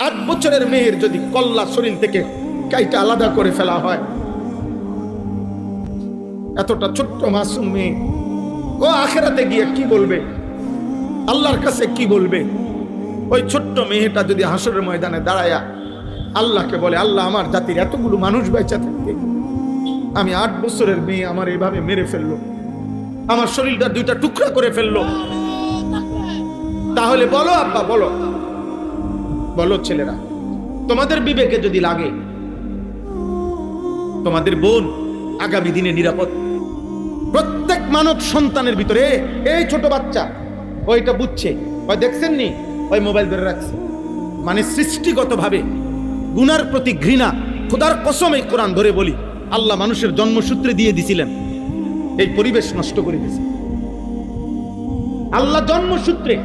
8 বছরের মেয়ের যদি কল্লা শরীর থেকে কাইটা আলাদা করে ফেলা হয়, এতটা ছোট্ট মাসুম মেয়ে, ও আখিরাতে গিয়ে কি বলবে, আল্লাহর কাছে কি বলবে? ওই ছোট্ট মেয়েটা যদি হাসরের ময়দানে দাঁড়ায়া আল্লাহকে বলে, আল্লাহ আমার জাতির এতগুলো মানুষ বেঁচে থাকতে আমি 8 বছরের মেয়ে আমার এভাবে মেরে ফেললো, আমার শরীরটা 2টা টুকরা করে ফেললো, তাহলে বলো আব্বা, বলো বলো ছেলেরা, তোমাদের বিবেকে যদি লাগে তোমাদের বোন আগামী দিনে নিরাপদ? প্রত্যেক মানব সন্তানের ভিতরে এই ছোট বাচ্চা ওইটা বুঝছে, ওই দেখছেন নি, ওই মোবাইল ধরে রাখছে, মানে সৃষ্টিগতভাবে গুনার প্রতি ঘৃণা। খোদার কসম এই কোরআন ধরে বলি, আল্লাহ মানুষের জন্মসূত্রে দিয়ে দিছিলেন, এই পরিবেশ নষ্ট করে দিয়েছে। আল্লাহ জন্মসূত্রে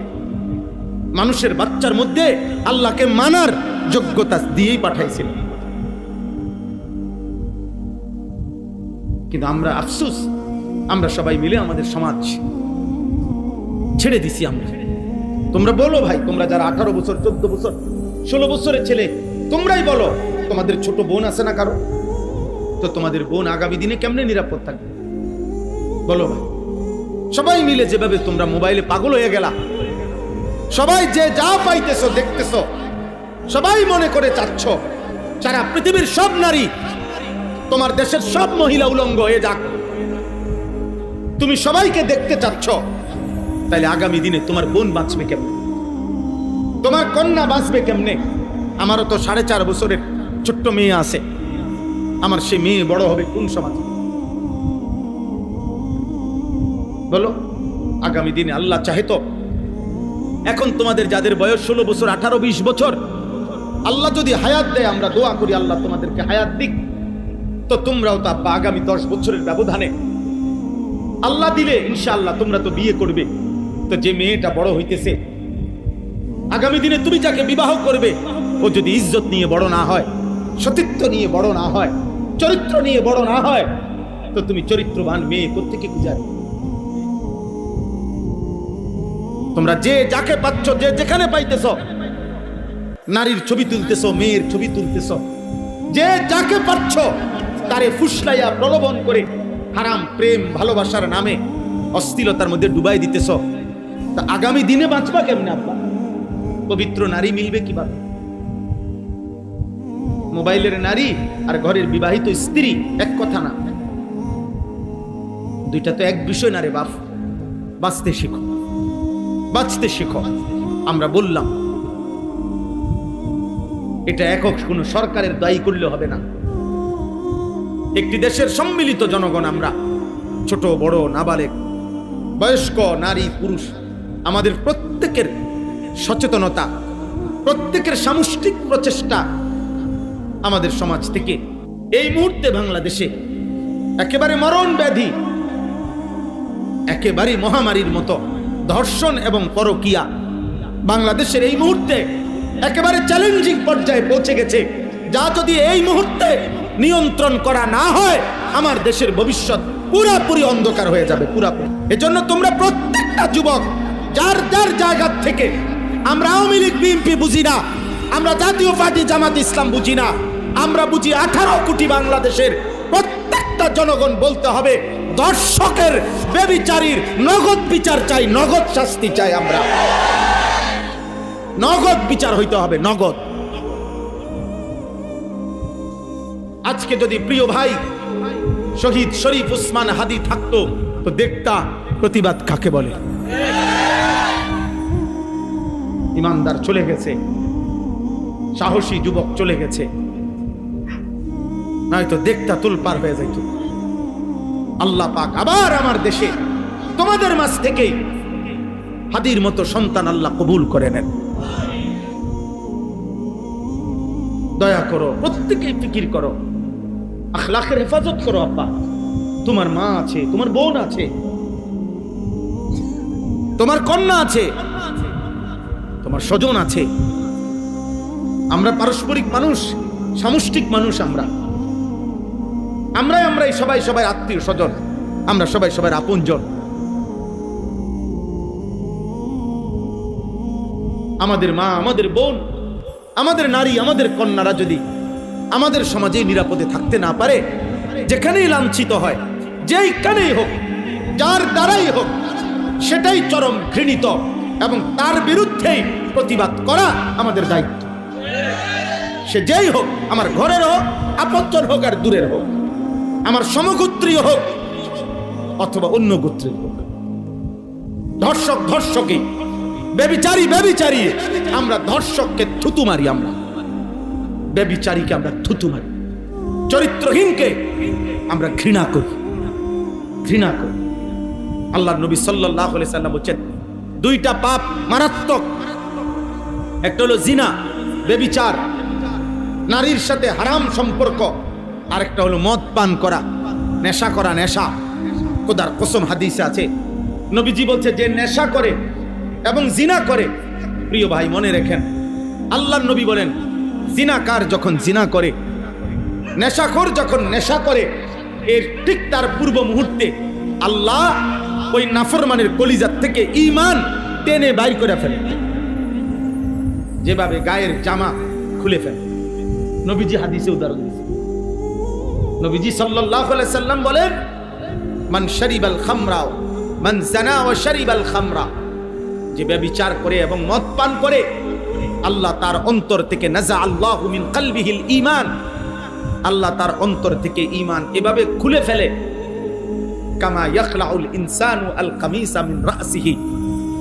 মানুষের বাচ্চার মধ্যে আল্লাহকে মানার যোগ্যতা দিয়েই পাঠাইছিলেন। কিন্তু আমরা আফসোস, আমরা সবাই মিলে আমাদের সমাজ ছেড়ে দিছি। আমরা, তোমরা বলো ভাই, তোমরা যারা 18 বছর 14 বছর 16 বছরের ছেলে, তোমরাই বলো, তোমাদের ছোট বোন আছে না কারো? তো তোমাদের বোন আগামী দিনে কেমনে নিরাপদ থাকবে বলো ভাই? সবাই মিলে যেভাবে তোমরা মোবাইলে পাগল হয়ে গেলা, সবাই যে যা পাইতেছো দেখতেছো, সবাই মনে করে চাচ্ছ সারা পৃথিবীর সব নারী, তোমার দেশের সব মহিলা উলঙ্গ হয়ে যাক, তুমি সবাইকে দেখতে চাচ্ছ, তাহলে আগামী দিনে তোমার বোন বাঁচবে কেমনে? তোমার কন্যা বাঁচবে কেমনে? আমারও তো 4.5 বছরের ছোট্ট মেয়ে আছে, আমার সে মেয়ে বড় হবে কোন সমাজে বলো? আগামী দিনে আল্লাহ চাহে তো, এখন তোমাদের যাদের বয়স 16 বছর 18 20 বছর, আল্লাহ যদি হায়াত দেয়, আমরা দোয়া করি আল্লাহ তোমাদেরকে হায়াত দিক, তো তোমরাও তো আব্বা আগামী 10 বছরের ব্যবধানে আল্লাহ দিলে ইনশাআল্লাহ তোমরা তো বিয়ে করবে। তো যে মেয়েটা বড় হইতেছে, আগামী দিনে তুমি যাকে বিবাহ করবে, ও যদি ইজ্জত নিয়ে বড় না হয়, সতীত্ব নিয়ে বড় না হয়, চরিত্র নিয়ে বড় না হয়, তো তুমি চরিত্রবান মেয়ে কোত্থেকে খুঁজাবে? তোমরা যে যাকে পাচ্ছ, যে যেখানে পাইতেছ, নারীর ছবি তুলতেছ, মেয়ের ছবি তুলতেছ, যে যাকে পাচ্ছ তারে ফুসলাইয়া প্রলোভন করে হারাম প্রেম ভালোবাসার নামে অশ্লীলতার মধ্যে ডুবাই দিতেছ। তা আগামী দিনে বাঁচবা কেমনে আব্বা? পবিত্র নারী মিলবে কিভাবে? মোবাইলের নারী আর ঘরের বিবাহিত স্ত্রী এক কথা না, দুইটা তো এক বিষয় না রে বাপ। বাঁচতে শিখো, বাঁচতে শিখো। আমরা বললাম এটা একক কোনো সরকারের দায়ী করলে হবে না, একটি দেশের সম্মিলিত জনগণ আমরা, ছোট বড় নাবালেগ বয়স্ক নারী পুরুষ, আমাদের প্রত্যেকের সচেতনতা, প্রত্যেকের সামষ্টিক প্রচেষ্টা আমাদের সমাজ থেকে এই মুহূর্তে বাংলাদেশে একেবারে মরণ ব্যাধি, একেবারে মহামারীর মতো ধর্ষণ এবং পরকীয়া বাংলাদেশের এই মুহূর্তে একেবারে চ্যালেঞ্জিং পর্যায়ে পৌঁছে গেছে, যা যদি এই মুহূর্তে নিয়ন্ত্রণ করা না হয়, আমার দেশের ভবিষ্যৎ পুরাপুরি অন্ধকার হয়ে যাবে, পুরাপুরি। এজন্য তোমরা প্রত্যেকটা যুবক যার যার জায়গা থেকে, আমরা আওয়ামী লীগ বিএনপি বুঝি না, আমরা জাতীয় পার্টি জামাত ইসলাম বুঝি না, আমরা বুঝি 18 কোটি বাংলাদেশের প্রত্যেকটা জনগণ বলতে হবে, দর্শকের বেবিচারীর নগদ বিচার চাই, নগদ শাস্তি চাই, আমরা নগদ বিচার হইতে হবে, নগদ। আজকে যদি প্রিয় ভাই শহীদ শরীফ উসমান হাদি থাকতো, তো দেখতা প্রতিবাদ কাকে বলে। ইমানদার চলে গেছে, সাহসী যুবক চলে গেছে, নয়তো দেখতা তুলপার হয়ে যাইত। আল্লাহ পাক আবার আমার দেশে তোমাদের মাঝ থেকে হাদির মতো সন্তান আল্লাহ কবুল করে নেন। দয়া করো, প্রত্যেকেই ফিকির করো, আখলাকের হেফাজত করো। আব্বা, তোমার মা আছে, তোমার বোন আছে, তোমার কন্যা আছে, তোমার স্বজন আছে। আমরা পারস্পরিক মানুষ, সামষ্টিক মানুষ, আমরাই সবাই সবাই আত্মীয় স্বজন, আমরা সবাই সবাই আপনজন। আমাদের মা, আমাদের বোন আমাদের নারী, আমাদের কন্যারা যদি আমাদের সমাজে নিরাপদে থাকতে না পারে, যেখানেই লাঞ্ছিত হয়, যেইখানেই হোক, যার দ্বারাই হোক, সেটাই চরম ঘৃণিত এবং তার বিরুদ্ধেই প্রতিবাদ করা আমাদের দায়িত্ব। সে যেই হোক, আমার ঘরের হোক, আপনজন হোক আর দূরের হোক, আমার সমগোত্রীয় হোক অথবা অন্য গোত্রের হোক, ধর্ষক ধর্ষকই, ব্যভিচারী ব্যভিচারী, আমরা ধর্ষককে থুতু মারি, আমরা ব্যভিচারীকে আমরা থুতু মারি, চরিত্রহীনকে আমরা ঘৃণা করি, ঘৃণা করি। আল্লাহর নবী সাল্লাল্লাহু আলাইহি সাল্লাম বলেছেন, দুইটা পাপ মারাত্মক, একটা হলো জিনা, ব্যভিচার, নারীর সাথে হারাম সম্পর্ক, আরেকটা হলো মদ পান করা, নেশা করা, নেশা। খোদার কসম হাদিসে আছে, নবীজি বলছে, যে নেশা করে এবং জিনা করে, প্রিয় ভাই মনে রাখেন, আল্লাহর নবী বলেন, জিনাকার যখন জিনা করে, নেশাখোর যখন নেশা করে, এর ঠিক তার পূর্ব মুহূর্তে আল্লাহ ওই নাফরমানের কলিজার থেকে ঈমান টেনে বাইর করে ফেলে, যেভাবে গায়ের জামা খুলে ফেলে। নবীজি হাদিসে উদাহরণ দিয়েছেন। নবীজি সাল্লাল্লাহু আলাইহি সাল্লাম বলেন, মান শারিবাল খামরা মান জানা ওয়া শারিবাল খামরা, যে ব্যভিচার করে এবং মদ পান করে, আল্লাহ তার অন্তর থেকে নাজা আল্লাহু মিন কলবিহিল ঈমান, আল্লাহ তার অন্তর থেকে ঈমান এভাবে খুলে ফেলে, কামা ইয়াখলাউল ইনসানু আল কামিসা মিন রাসিহি,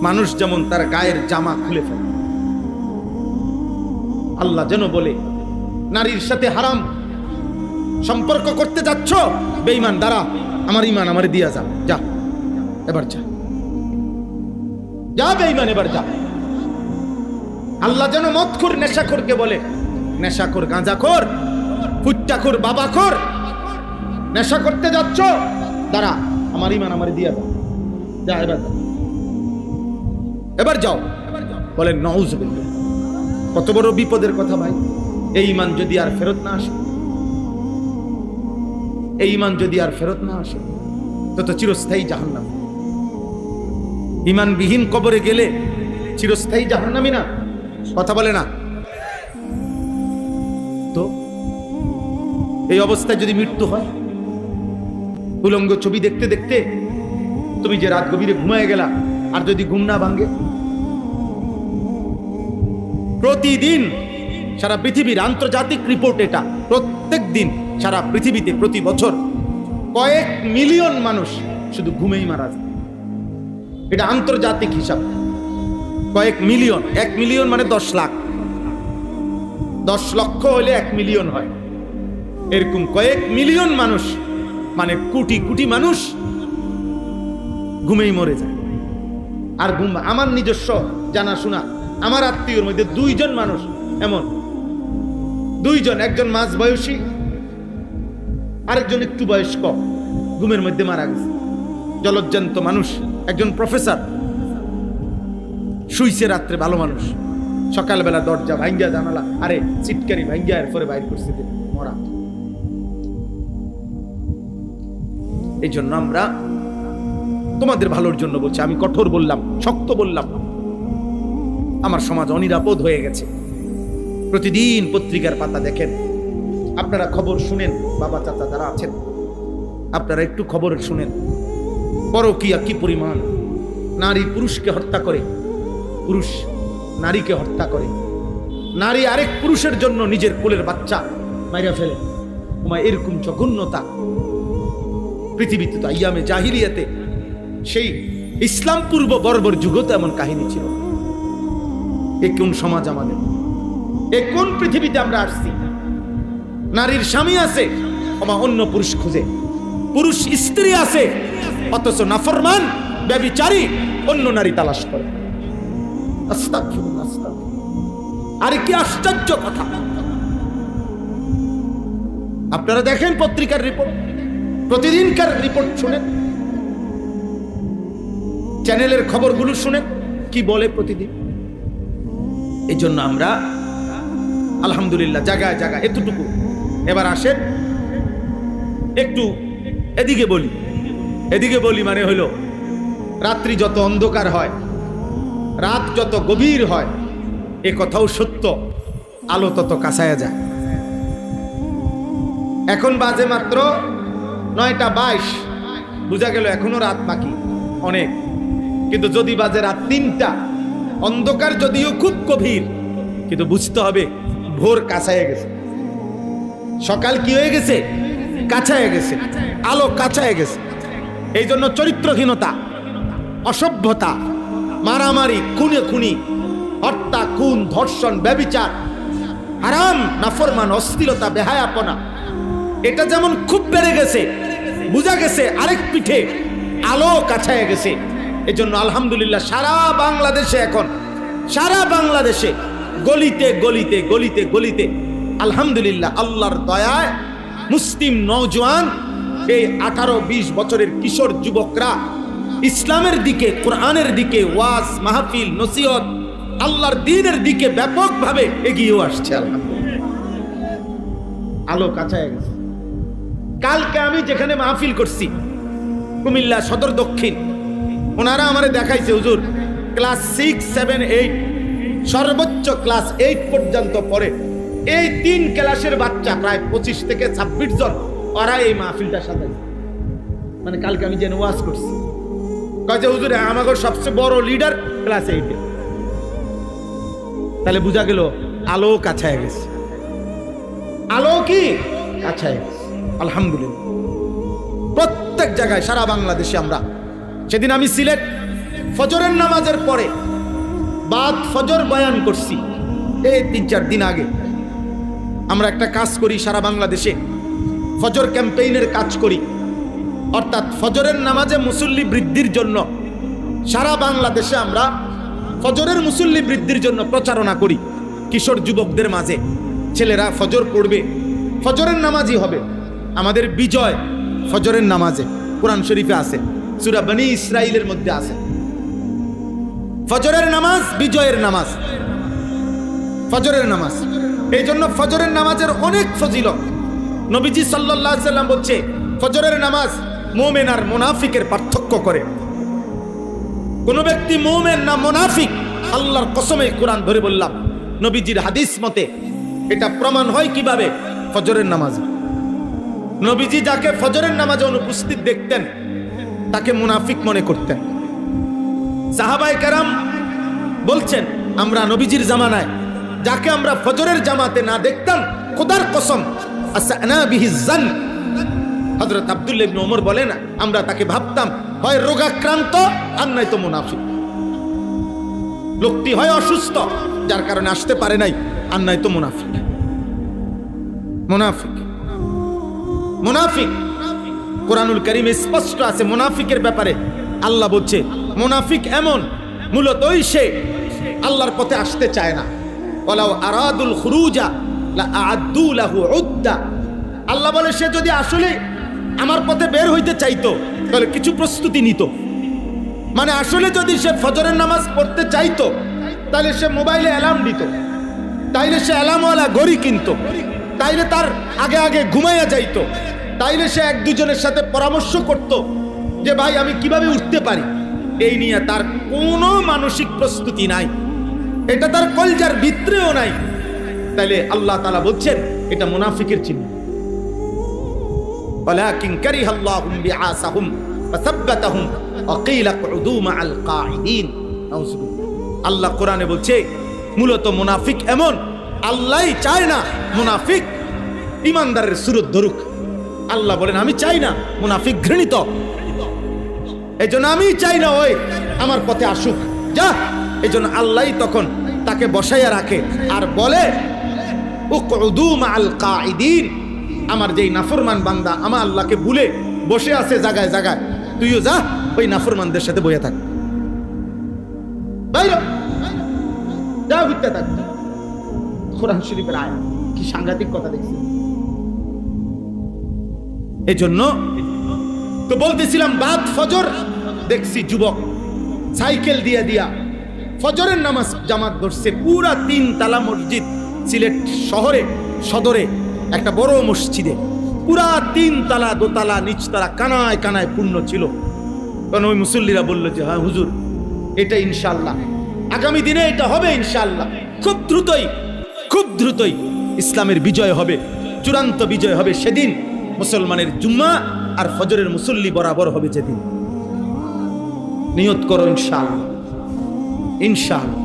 মানুষ যেমন তার গায়ের জামা খুলে ফেলে। আল্লাহ যেন বলে, নারীর সাথে হারাম সম্পর্ক করতে যাচ্ছ, বেঈমান, দাঁড়া, আমার ঈমান আমারে দিয়া যা, যা এবার যা, যা বেঈমান, এবার যা। আল্লাহ যেন মদখোর নেশাখোরকে বলে, নেশাখোর, গাঁজাখোর, ফুট্টাখোর, বাবাখোর, নেশা করতে যাচ্ছ, দাঁড়া, আমার ঈমান আমারে দিয়া যা, যা এবার যা, এবার যাও। বলেন নাউযুবিল্লাহ। কত বড় বিপদের কথা ভাই। এই ঈমান যদি আর ফেরত না আসে, এই ঈমান যদি আর ফেরত না আসে, তো চিরস্থায়ী জাহান্নাম। ঈমানবিহীন কবরে গেলে চিরস্থায়ী জাহান্নামী না? কথা বলে না তো? এই অবস্থায় যদি মৃত্যু হয়, উলঙ্গ ছবি দেখতে দেখতে তুমি যে রাত গভীরে ঘুমায় গেলা, আর যদি ঘুম না ভাঙে, প্রতিদিন সারা পৃথিবীর আন্তর্জাতিক রিপোর্ট এটা, প্রত্যেক দিন সারা পৃথিবীতে প্রতি বছর কয়েক মিলিয়ন মানুষ শুধু ঘুমেই মারা যায়। এটা আন্তর্জাতিক হিসাব, কয়েক মিলিয়ন। 1 মিলিয়ন মানে 10 লাখ, 10 লক্ষ হলে 1 মিলিয়ন হয়। এরকম কয়েক মিলিয়ন মানুষ, মানে কোটি কোটি মানুষ ঘুমেই মরে যায়। আর ঘুম, আমার নিজস্ব জানাশোনা, আমার আত্মীয়র মধ্যে 2 জন মানুষ এমন, 2 জন, একজন মাঝ বয়সী, আরেকজন একটু বয়স্ক, ঘুমের মধ্যে মারা গেছে। জলজ্জান্ত মানুষ, একজন প্রফেসর, শুইছে রাত্রে, ভালো মানুষ, সকালবেলা দরজা ভাঙ্গা, জানালা, আরে চিটকারি ভাঙ্গা, এরপরে বাইর করছে মরা। এই জন্য আমরা তোমাদের ভালোর জন্য বলছি, আমি কঠোর বললাম, শক্ত বললাম, আমার সমাজ অনিরাপদ হয়ে গেছে। প্রতিদিন পত্রিকার পাতা দেখেন, আপনারা খবর শুনেন, বাবা চাচা যারা আছেন, আপনারা একটু খবর শুনেন, পরকীয়া কি পরিমাণ। নারী পুরুষকে হত্যা করে, পুরুষ নারীকে হত্যা করে, নারী আরেক পুরুষের জন্য নিজের কোলের বাচ্চা মাইরা ফেলে। এরকম জঘন্যতা পৃথিবীতে তো আইয়ামে জাহিলিয়াতে, সেই ইসলাম পূর্ব বর্বর যুগতে এমন কাহিনী ছিল। এ কোন সমাজ আমাদের? এ কোন পৃথিবীতে আমরা আসছি? নারীর স্বামী আছে, অন্য পুরুষ খুঁজে, পুরুষ স্ত্রী আছে, অথচ নাফরমান ব্যভিচারী অন্য নারী তালাশ করে। আস্তাগফিরুল্লাহ, আস্তাগফিরুল্লাহ। আরে কি আশ্চর্য কথা! আপনারা দেখেন পত্রিকার রিপোর্ট, প্রতিদিনকার রিপোর্ট শুনেন, চ্যানেলের খবরগুলো শুনেন, কি বলে প্রতিদিন। এই জন্য আমরা আলহামদুলিল্লাহ জায়গায় জায়গায় এতটুকু। এবার আসেন একটু এদিকে বলি, এদিকে বলি মানে হলো, রাত্রি যত অন্ধকার হয়, রাত যত গভীর হয়, এ কথাও সত্য, আলো তত কাছায়া যায়। এখন বাজে মাত্র 9:22, বোঝা গেল এখনো রাত বাকি অনেক। কিন্তু যদি বাজে রাত 3টা, অন্ধকার যদিও খুব গভীর, কিন্তু বুঝতে হবে ভোর কাছায় গেছে, সকাল কি হয়ে গেছে, কাছায় গেছে, আলো কাছায় গেছে। এই জন্য চরিত্রহীনতা, অসভ্যতা, মারামারি, খুনি, হত্যা, খুন, ধর্ষণ, ব্যভিচার, হারাম, নাফরমান, অশ্লীলতা, বেহায়াপনা, এটা যেমন খুব বেড়ে গেছে, বুঝা গেছে আরেক পিঠে আলো কাছায় গেছে। এজন্য আলহামদুলিল্লাহ সারা বাংলাদেশে এখন, সারা বাংলাদেশে গলিতে গলিতে গলিতে গলিতে আলহামদুলিল্লাহ আল্লাহর দয়ায় মুসলিম নওজোয়ান, এই 18-20 বছরের কিশোর যুবকরা ইসলামের দিকে, কোরআনের দিকে, ওয়াজ মাহফিল, নসিহত, আল্লাহর দ্বীনের দিকে ব্যাপকভাবে এগিয়ে আসছে। আলহামদুলিল্লাহ আলো কাছায় গেছে। কালকে আমি যেখানে মাহফিল করছি কুমিল্লা সদর দক্ষিণ, ওনারা আমারে দেখাইছে হুজুর ক্লাস 6, 7, 8, সর্বোচ্চ ক্লাস 8 পর্যন্ত পড়ে এই 3 ক্লাসের বাচ্চা প্রায় 25 থেকে 26 জন, ওরা এই মাহফিলটা সাজাইছে। মানে কালকে আমি যেন ওয়াজ করছি, কয়েছে হুজুর আমাদের সবচেয়ে বড় লিডার ক্লাস 8-এ। তাহলে বোঝা গেল আলো কাছায় গেছে, আলো কি কাছায় গেছে। আলহামদুলিল্লাহ প্রত্যেক জায়গায় সারা বাংলাদেশে আমরা, সেদিন আমি সিলেট ফজরের নামাজের পরে বাদ ফজর বয়ান করছি, এই 3-4 দিন আগে। আমরা একটা কাজ করি সারা বাংলাদেশে, ফজর ক্যাম্পেইনের কাজ করি, অর্থাৎ ফজরের নামাজে মুসল্লি বৃদ্ধির জন্য সারা বাংলাদেশে আমরা ফজরের মুসল্লি বৃদ্ধির জন্য প্রচারণা করি। কিশোর যুবকদের মাঝে ছেলেরা ফজর পড়বে, ফজরের নামাজই হবে। আমাদের বিজয় ফজরের নামাজে, কোরআন শরীফে আছে, সূরা বনী ইসরাইলের মধ্যে আছে ফজরের নামাজ বিজয়ের নামাজ, ফজরের নামাজ। এই জন্য ফজরের নামাজের অনেক ফজিলত। নবীজি সাল্লাল্লাহু আলাইহি সাল্লাম বলছে ফজরের নামাজ মুমিন আর মুনাফিকের পার্থক্য করে। কোন ব্যক্তি মুমিন না মুনাফিক, আল্লাহর কসমে কোরআন ধরে বললাম, নবীজির হাদিস মতে এটা প্রমাণ হয় কিভাবে? ফজরের নামাজে। নবীজি যাকে ফজরের নামাজে অনুপস্থিত দেখতেন তাকে মুনাফিক মনে করতেন। সাহাবায়ে কেরাম বলছেন আমরা নবীজির জামানায় যাকে আমরা ফজরের জামাতে না দেখতাম, খোদার কসম আসানা বিহিজ জান, হযরত আব্দুল্লাহ ইবনে ওমর বলেন আমরা তাকে ভাবতাম হয় রোগাক্রান্ত আর নয়তো মুনাফিক। লোকটি হয় অসুস্থ যার কারণে আসতে পারে নাই, আর নয়তো মুনাফিক। মুনাফিক মুনাফিক কোরআনুল কারীমে স্পষ্ট আছে মুনাফিকের ব্যাপারে। আল্লাহ বলছে মুনাফিক এমন, মূলতই সে আল্লাহর পথে আসতে চায় না। ওয়ালাউ আরাদুল খুরুজা লা আ'আদ্দু লাহু উদ্দা। আল্লাহ বলে সে যদি আসলে আমার পথে বের হইতে চাইতো তাহলে কিছু প্রস্তুতি নিত। মানে আসলে যদি সে ফজরের নামাজ পড়তে চাইতো তাহলে সে মোবাইলে অ্যালার্ম দিত, তাইলে সে অ্যালার্মওয়ালা ঘড়ি কিনতো, তাইলে তার আগে আগে ঘুমাইয়া যাইতো, তাইলে সে 1-2 সাথে পরামর্শ করত যে ভাই আমি কিভাবে উঠতে পারি। এই নিয়ে তার কোনো মানসিক প্রস্তুতি নাই, এটা তার কলজার ভিতরেও নাই। তাইলে আল্লাহ তাআলা বলছেন এটা মুনাফিকের চিহ্ন। ওয়ালাকিন কারিহাল্লাহুম বিআসাহুম ফাসাব্বাতাহুম ওয়া ক্বিলা কুদু মাআল কাঈদিন। আল্লাহ কোরআনে বলছে মূলত মুনাফিক এমন, আল্লাহই চায় না মুনাফিক ইমানদারের সুরত ধরুক। আল্লাহ বলেন আমি চাই না, মুনাফিক ঘৃণিত, এই জন্য আমি চাই না ওই আমার পথে আসুক, যা। এই জন্য আল্লাহই তখন তাকে বসাইয়া রাখে আর বলে উকউদু মাআল কাঈদিন। আমার যেই নাফরমান বান্দা আমার আল্লাহকে ভুলে বসে আছে জায়গায় জায়গায়, তুইও যা ওই নাফরমানদের সাথে বসে থাক, বাইরে যা হইতে থাক। কোরআন শরীফের আয়াত, কি সাংঘাতিক কথা দেখছি। এই জন্য তো বলতেছিলাম বাদ ফজর দেখছি যুবক সাইকেল দিয়া দিয়া ফজরের নামাজ জামাত ধরছে। পুরা 3 তালা মসজিদ সিলেট শহরে সদরে একটা বড় মসজিদে পুরা 3 তালা, 2 তালা, নিচতলা কানায় কানায় পূর্ণ ছিল। কারণ ওই মুসল্লিরা বলল যে হ্যাঁ হুজুর এটা ইনশাআল্লাহ আগামী দিনে এটা হবে ইনশাআল্লাহ, খুব দ্রুতই, খুব খুব দ্রুতই ইসলামের বিজয় হবে, চূড়ান্ত বিজয় হবে সেদিন। মুসলমানের জুম্মা আর ফজরের মুসল্লি বরাবর হবে যেদিন। নিয়ত করো ইনশাআল্লাহ, ইনশাআল্লাহ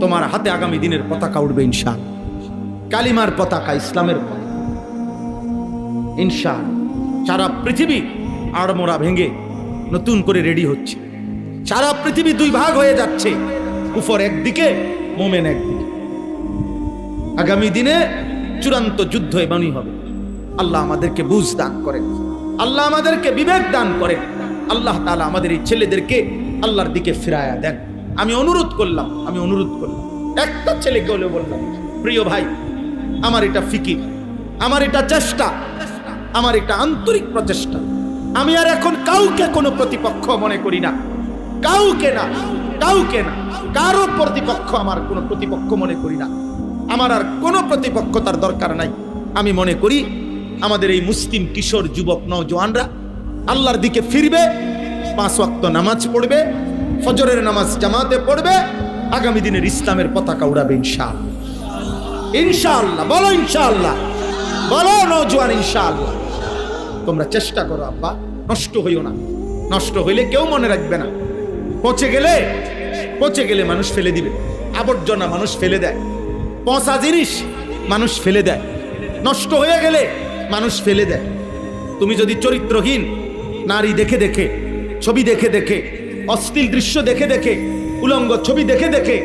তোমার হাতে আগামী দিনের পতাকা উঠবে ইনশাআল্লাহ, কালিমার পতাকা, ইসলামের পতাকা ইনশাআল্লাহ। সারা পৃথিবী আড়মোড়া ভেঙে নতুন করে রেডি হচ্ছে। সারা পৃথিবী দুই ভাগ হয়ে যাচ্ছে, কুফর একদিকে, মোমেন একদিকে। আগামী দিনে চূড়ান্ত যুদ্ধ এমনই হবে। আল্লাহ আমাদেরকে বুঝ দান করেন, আল্লাহ আমাদেরকে বিবেক দান করেন, আল্লাহ তাআলা আমাদের এই ছেলেদেরকে আল্লাহর দিকে ফিরায়া দেন। আমি অনুরোধ করলাম, একটা ছেলেকে হলে বললাম, প্রিয় ভাই, আমার এটা ফিকির, আমার এটা চেষ্টা, আমার এটা আন্তরিক প্রচেষ্টা। আমি আর এখন কাউকে কোনো প্রতিপক্ষ মনে করি না, কাউকে না, কারো প্রতিপক্ষ আমার কোনো প্রতিপক্ষ মনে করি না। আমার আর কোনো প্রতিপক্ষতার দরকার নাই। আমি মনে করি আমাদের এই মুসলিম কিশোর যুবক নওজোয়ানরা আল্লাহর দিকে ফিরবে, 5 ওয়াক্ত নামাজ পড়বে, ফজরের নামাজ জামাতে পড়বে, আগামী দিনের ইসলামের পতাকা উড়াবে ইনশাআল্লাহ, ইনশাআল্লাহ। বলো ইনশাআল্লাহ, বলো নওজোয়ান ইনশাআল্লাহ। তোমরা চেষ্টা করো আব্বা, নষ্ট হইও না। নষ্ট হইলে কেউ মনে রাখবে না। পচে গেলে মানুষ ফেলে দিবে, আবর্জনা মানুষ ফেলে দেয়, পচা জিনিস মানুষ ফেলে দেয়, নষ্ট হয়ে গেলে মানুষ ফেলে দেয়। তুমি যদি চরিত্রহীন নারী দেখে দেখে, ছবি দেখে দেখে, অশ্লীল দৃশ্য দেখে দেখে, উলঙ্গ ছবি দেখে দেখে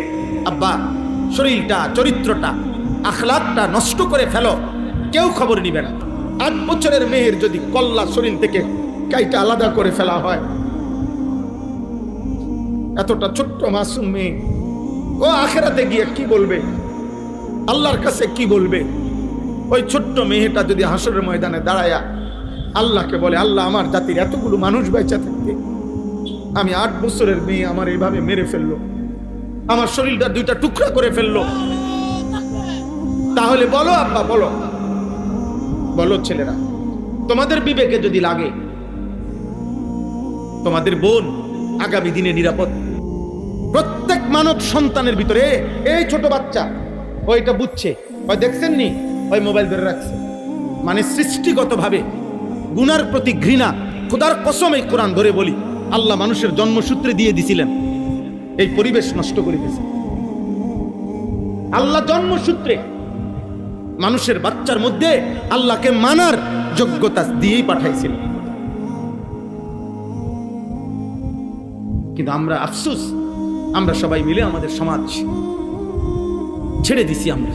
আব্বা শরীরটা, চরিত্রটা, আখলাকটা নষ্ট করে ফেলো, কেউ খবর নিবে না। 8 বছরের মেয়ের যদি কল্লা শরীর থেকে কাইটা আলাদা করে ফেলা হয়, এতটা ছোট্ট মাসুম মেয়ে, ও আখেরাতে গিয়ে কি বলবে, আল্লাহর কাছে কি বলবে? ওই ছোট্ট মেয়েটা যদি হাসরের ময়দানে দাঁড়ায়া আল্লাহকে বলে, আল্লাহ আমার জাতির এতগুলো মানুষ বেঁচে থাকতে আমি 8 বছরের মেয়ে আমার এইভাবে মেরে ফেললো, আমার শরীরটা 2টা টুকরা করে ফেললো, তাহলে বলো আব্বা, বলো ছেলেরা, তোমাদের বিবেকে যদি লাগে তোমাদের বোন আগামী দিনে নিরাপদ? প্রত্যেক মানব সন্তানের ভিতরে, এই ছোট বাচ্চা ওইটা বুঝছে, ওই দেখছেন নি, ওই মোবাইল ধরে রাখছে, মানে সৃষ্টিগতভাবে গুনার প্রতি ঘৃণা। খোদার কসম, এই কোরআন ধরে বলি, আল্লাহ মানুষের জন্মসূত্রে দিয়ে দিছিলেন, এই পরিবেশ নষ্ট করে দিয়েছে। আল্লাহ জন্মসূত্রে মানুষের বাচ্চার মধ্যে আল্লাহকে মানার যোগ্যতা দিয়েই পাঠাইছিলেন। কিন্তু আমরা আফসোস, আমরা সবাই মিলে আমাদের সমাজ ছেড়ে দিছি আমরা।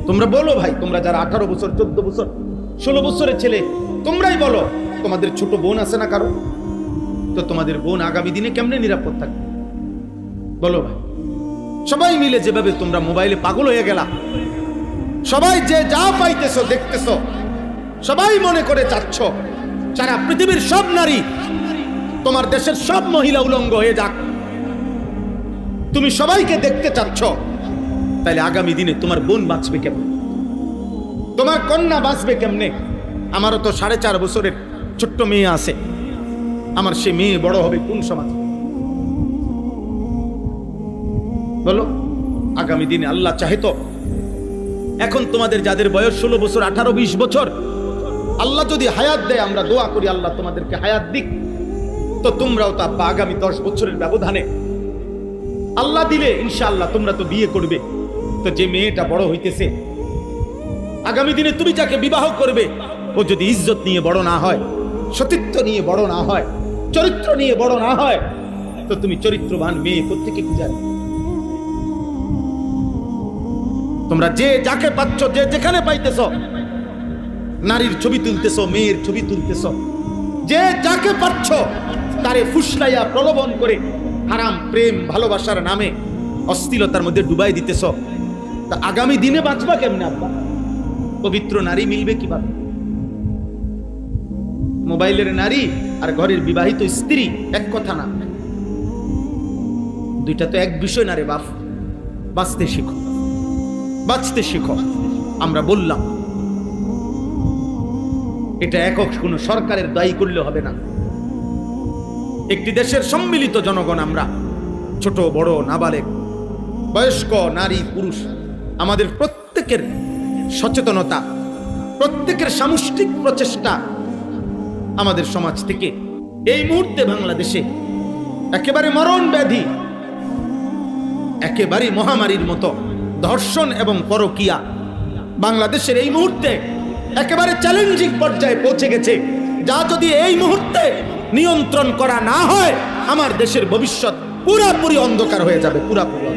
তোমরা বলো ভাই, তোমরা যারা 18 বছর, 14 বছর, 16 বছরের ছেলে, তোমরাই বলো, তোমাদের ছোট বোন আছে না কারো? তো তোমাদের বোন আগামী দিনে কেমনে নিরাপদ থাকবে বলো ভাই? সবাই মিলে যেভাবে তোমরা মোবাইলে পাগল হয়ে গেলা, সবাই যে যা পাইতেছো দেখতেছো, সবাই মনে করে চাচ্ছ সারা পৃথিবীর সব নারী, তোমার দেশের সব মহিলা উলঙ্গ হয়ে যাক, তুমি সবাইকে দেখতে চাচ্ছ। তাইলে আগামী দিনে তোমার বোন বাঁচবে কেমনে? তোমার কন্যা বাঁচবে কেমনে? আমারও তো 4.5 বছরের ছোট্ট মেয়ে আছে, আমার সে মেয়ে বড় হবে কোন সমাজে বলো? আগামী দিনে আল্লাহ চাহে তো, এখন তোমাদের যাদের বয়স 16 বছর, 18, 20 বছর, আল্লাহ যদি হায়াত দেয়, আমরা দোয়া করি আল্লাহ তোমাদেরকে হায়াত দিক, তো তোমরাও তো আগামী 10 বছরের ব্যবধানে আল্লাহ দিলে ইনশাআল্লাহ তোমরা তো বিয়ে করবে। তো যে মেয়েটা বড় হইতেছে, আগামী দিনে তুমি যাকে বিবাহ করবে, ও যদি ইজ্জত নিয়ে বড় না হয়, সতীত্ব নিয়ে বড় না হয়, চরিত্র নিয়ে বড় না হয়, তো তুমি চরিত্রবান মেয়ে কোত্থেকে খুঁজে? তোমরা যে যাকে পাচ্ছ, যে যেখানে পাইতেছ, নারীর ছবি তুলতেছ, মেয়ের ছবি তুলতেছ, যে যাকে পাচ্ছ তারে ফুসলাইয়া প্রলোভন করে হারাম প্রেম ভালোবাসার নামে অশ্লীলতার মধ্যে ডুবাই দিতেছ। তা আগামী দিনে বাঁচবা কেমনে আব্বা? পবিত্র নারী মিলবে কিভাবে? মোবাইলের নারী আর ঘরের বিবাহিত স্ত্রী এক কথা না, দুইটা তো এক বিষয় না রে বাপ। বাঁচতে শিখো, বাঁচতে শিখো। আমরা বললাম এটা একক কোনো সরকারের দায়ী করলে হবে না। একটি দেশের সম্মিলিত জনগণ আমরা, ছোট বড় নাবালেগ, বয়স্ক নারী পুরুষ, আমাদের প্রত্যেকের প্রত্যেকের সচেতনতা, প্রত্যেকের সামষ্টিক প্রচেষ্টা আমাদের সমাজ থেকে এই মুহূর্তে বাংলাদেশে একেবারে মরণ ব্যাধি, একেবারে মহামারীর মতো ধর্ষণ এবং পরকীয়া বাংলাদেশের এই মুহূর্তে একেবারে চ্যালেঞ্জিং পর্যায়ে পৌঁছে গেছে, যা যদি এই মুহূর্তে নিয়ন্ত্রণ করা না হয় আমার দেশের ভবিষ্যৎ পুরাপুরি অন্ধকার হয়ে যাবে, পুরাপুরি।